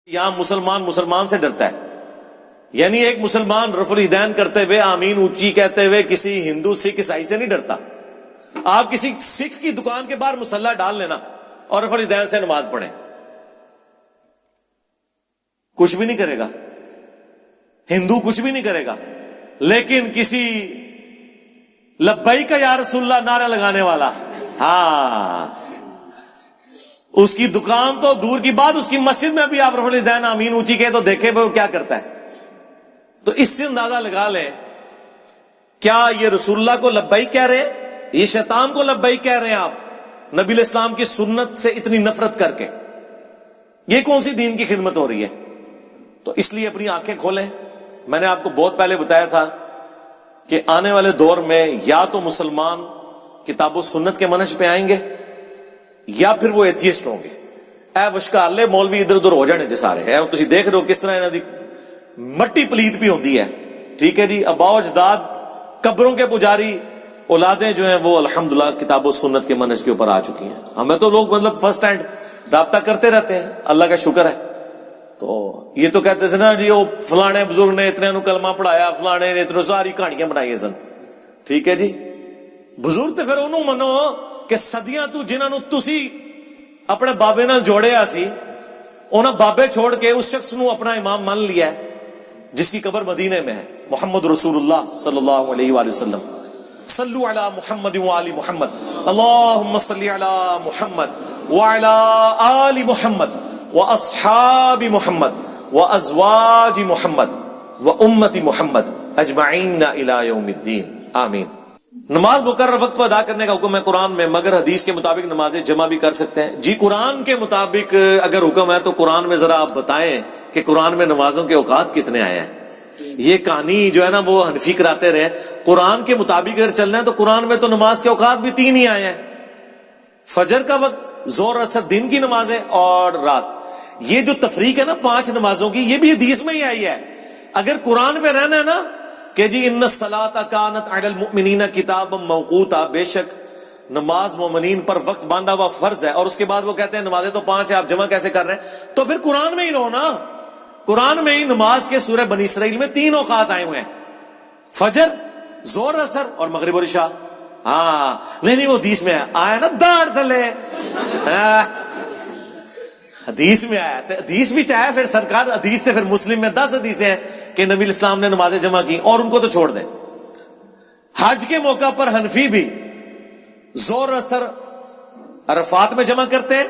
یہاں مسلمان سے ڈرتا ہے، یعنی ایک مسلمان رفع الیدین کرتے ہوئے آمین اونچی کہتے ہوئے کسی ہندو سکھ عیسائی سے نہیں ڈرتا۔ آپ کسی سکھ کی دکان کے باہر مصلی ڈال لینا اور رفع الیدین سے نماز پڑھیں، کچھ بھی نہیں کرے گا، ہندو کچھ بھی نہیں کرے گا، لیکن کسی لبیک یا رسول اللہ نعرہ لگانے والا، ہاں اس کی دکان تو دور کی بات، اس کی مسجد میں بھی آپ رفع الیدین آمین اونچی کہے تو دیکھیں وہ کیا کرتا ہے۔ تو اس سے اندازہ لگا لیں کیا یہ رسول اللہ کو لبیک کہہ رہے ہیں، یہ شیطان کو لبیک کہہ رہے ہیں آپ نبی علیہ السلام کی سنت سے اتنی نفرت کر کے؟ یہ کون سی دین کی خدمت ہو رہی ہے؟ تو اس لیے اپنی آنکھیں کھولیں۔ میں نے آپ کو بہت پہلے بتایا تھا کہ آنے والے دور میں یا تو مسلمان کتاب و سنت کے منہج پہ آئیں گے یا پھر وہ ایتھیسٹ ہوں گے۔ اے وشکارلے مولوی ادھر ادھر ہو جانے جے سارے ہے، تسی دیکھ رہے ہو کس طرح انہاں دی مٹی پلیت بھی ہوندی ہے، ٹھیک ہے جی۔ اباؤ اجداد قبروں کے پجاری، اولادیں جو ہیں وہ الحمدللہ کتاب و سنت کے منہج کے اوپر آ چکی ہیں۔ ہمیں تو لوگ مطلب فرسٹ ہینڈ رابطہ کرتے رہتے ہیں، اللہ کا شکر ہے۔ تو یہ تو کہتے تھے نا جی وہ فلانے بزرگ نے اتنے نو کلمہ پڑھایا، فلانے نے اتنے، ساری کہانیاں بنائی سن، ٹھیک ہے جی۔ بزرگ تے پھر انہوں منو کہ صدیاں تو جنہاں نو تسی اپنے بابے نال جوڑیا سی، انہاں بابے چھوڑ کے اس شخص نو اپنا امام مان لیا ہے جس کی قبر مدینے میں ہے، محمد رسول اللہ صلی اللہ علیہ وآلہ وسلم۔ صلو علی محمد وآل محمد، اللہم صلی علی محمد وعلی آل محمد واصحاب محمد وازواج محمد وامت محمد اجمعین الی یوم الدین، آمین۔ نماز مقرر وقت پر ادا کرنے کا حکم ہے قرآن میں، مگر حدیث کے مطابق نمازیں جمع بھی کر سکتے ہیں۔ جی قرآن کے مطابق اگر حکم ہے تو قرآن میں ذرا آپ بتائیں کہ قرآن میں نمازوں کے اوقات کتنے آئے ہیں۔ یہ کہانی جو ہے نا وہ حنفی کراتے رہے، قرآن کے مطابق اگر چلنا ہے تو قرآن میں تو نماز کے اوقات بھی 3 ہی آئے ہیں، فجر کا وقت، ظہر اثر دن کی نمازیں اور رات۔ یہ جو تفریق ہے نا 5 نمازوں کی، یہ بھی حدیث میں ہی آئی ہے۔ اگر قرآن پہ رہنا ہے نا کہ جی ان الصلاۃ کانت علی المؤمنین کتابا موقوتا، بے شک نماز مومنین پر وقت باندھا ہوا فرض ہے، اور اس کے بعد وہ کہتے ہیں نمازیں تو 5 ہیں، آپ جمع کیسے کر رہے ہیں؟ تو پھر قرآن میں ہی رہو نا، قرآن میں ہی نماز کے سورہ بنی اسرائیل میں 3 اوقات آئے ہوئے ہیں، فجر، ظہر اثر اور مغرب اور عشاء۔ ہاں نہیں وہ حدیث میں آیا نا داڑ تھلے، حدیث میں آیا، حدیث بھی چاہے پھر سرکار، حدیث تھے پھر مسلم میں 10 حدیثیں ہیں کہ نبی الاسلام نے نمازیں جمع کی، اور ان کو تو چھوڑ دیں۔ حج کے موقع پر حنفی بھی ظہر اثر عرفات میں جمع کرتے ہیں،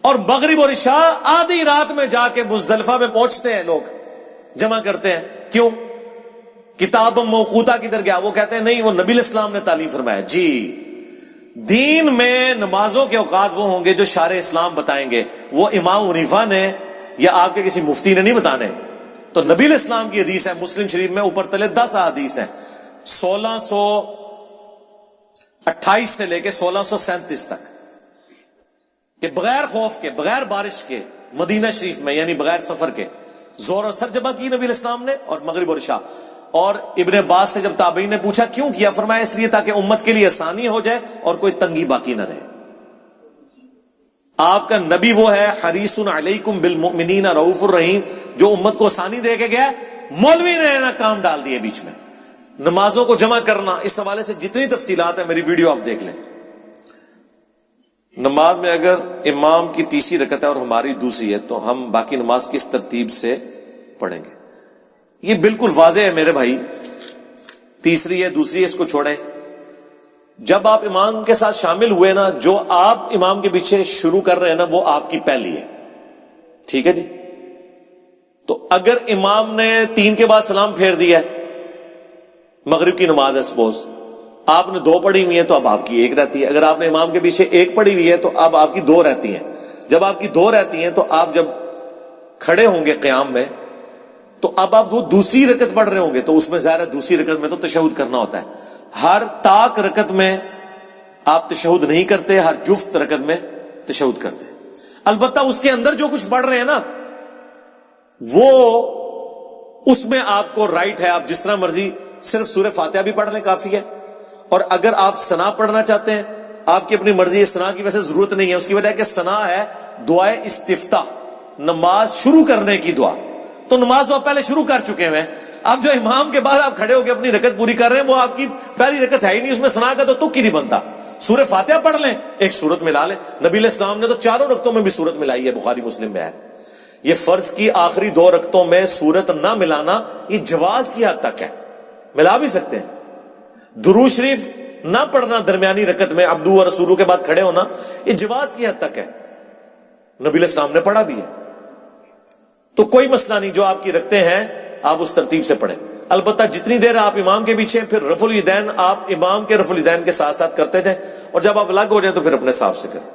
اور مغرب اور عشاء آدھی رات میں جا کے مزدلفہ میں پہنچتے ہیں، لوگ جمع کرتے ہیں۔ کیوں؟ کتاب موقوتا کدھر گیا؟ وہ کہتے ہیں نہیں، وہ نبی الاسلام نے تعلیم فرمایا۔ جی دین میں نمازوں کے اوقات وہ ہوں گے جو شارع اسلام بتائیں گے، وہ امام حنیفہ نے یا آپ کے کسی مفتی نے نہیں بتانے۔ تو نبی الاسلام کی حدیث ہے مسلم شریف میں، اوپر تلے 10 حدیث ہیں، 1628 سے لے کے 1637 تک، کہ بغیر خوف کے، بغیر بارش کے مدینہ شریف میں، یعنی بغیر سفر کے، ظہر اثر جمع کی نبی الاسلام نے، اور مغرب اور عشاء۔ اور ابن عباس سے جب تابعین نے پوچھا کیوں کیا، فرمایا اس لیے تاکہ امت کے لیے آسانی ہو جائے اور کوئی تنگی باقی نہ رہے۔ آپ کا نبی وہ ہے حریص علیکم بالمؤمنین رؤوف الرحیم، جو امت کو آسانی دے کے گیا۔ مولوی نے نا کام ڈال دیے بیچ میں، نمازوں کو جمع کرنا۔ اس حوالے سے جتنی تفصیلات ہیں میری ویڈیو آپ دیکھ لیں۔ نماز میں اگر امام کی تیسری رکعت ہے اور ہماری دوسری ہے تو ہم باقی نماز کس ترتیب سے پڑھیں گے؟ یہ بالکل واضح ہے میرے بھائی، تیسری ہے دوسری ہے، اس کو چھوڑیں۔ جب آپ امام کے ساتھ شامل ہوئے نا، جو آپ امام کے پیچھے شروع کر رہے ہیں نا وہ آپ کی پہلی ہے، ٹھیک ہے جی۔ تو اگر امام نے 3 کے بعد سلام پھیر دیا ہے، مغرب کی نماز ہے سپوز، آپ نے 2 پڑھی ہوئی ہیں تو اب آپ کی 1 رہتی ہے۔ اگر آپ نے امام کے پیچھے 1 پڑھی ہوئی ہے تو اب آپ کی 2 رہتی ہیں۔ جب آپ کی 2 رہتی ہیں تو آپ جب کھڑے ہوں گے قیام میں تو اب آپ وہ دوسری رکعت پڑھ رہے ہوں گے، تو اس میں ظاہر ہے دوسری رکعت میں تو تشہد کرنا ہوتا ہے۔ ہر طاق رکعت میں آپ تشہد نہیں کرتے، ہر جفت رکعت میں تشہد کرتے۔ البتہ اس کے اندر جو کچھ پڑھ رہے ہیں نا وہ اس میں آپ کو رائٹ ہے، آپ جس طرح مرضی صرف سورہ فاتحہ بھی پڑھ لیں کافی ہے، اور اگر آپ ثنا پڑھنا چاہتے ہیں آپ کی اپنی مرضی ہے۔ ثنا کی ویسے ضرورت نہیں ہے، اس کی وجہ ہے کہ ثنا ہے دعائے استفتاح، نماز شروع کرنے کی دعا. تو نماز تو آپ پہلے شروع کر چکے ہیں. اب جو امام کے بعد آپ کھڑے ہو کے اپنی رکعت پوری کر رہے ہیں وہ آپ کی پہلی رکعت ہے ہی نہیں, اس میں ثنا کا تو تک ہی نہیں بنتا. سورہ فاتحہ پڑھ لیں, ایک سورت ملا لیں. نبی علیہ السلام نے تو چاروں رکعتوں میں بھی سورت ملائی ہے, بخاری مسلم میں ہے. یہ فرض کی آخری 2 رکعتوں میں سورت نہ ملانا یہ جواز کی حد تک ہے, ملا بھی سکتے ہیں. درود شریف نہ پڑھنا درمیانی رکعت میں عبدو و رسولو کے بعد کھڑے ہونا یہ جواز کی حد تک ہے, نبی علیہ السلام نے پڑھا بھی ہے. تو کوئی مسئلہ نہیں, جو آپ کی رکھتے ہیں آپ اس ترتیب سے پڑھیں. البتہ جتنی دیر آپ امام کے پیچھے, پھر رفع الیدین آپ امام کے رفع الیدین کے ساتھ ساتھ کرتے جائیں, اور جب آپ الگ ہو جائیں تو پھر اپنے حساب سے کریں.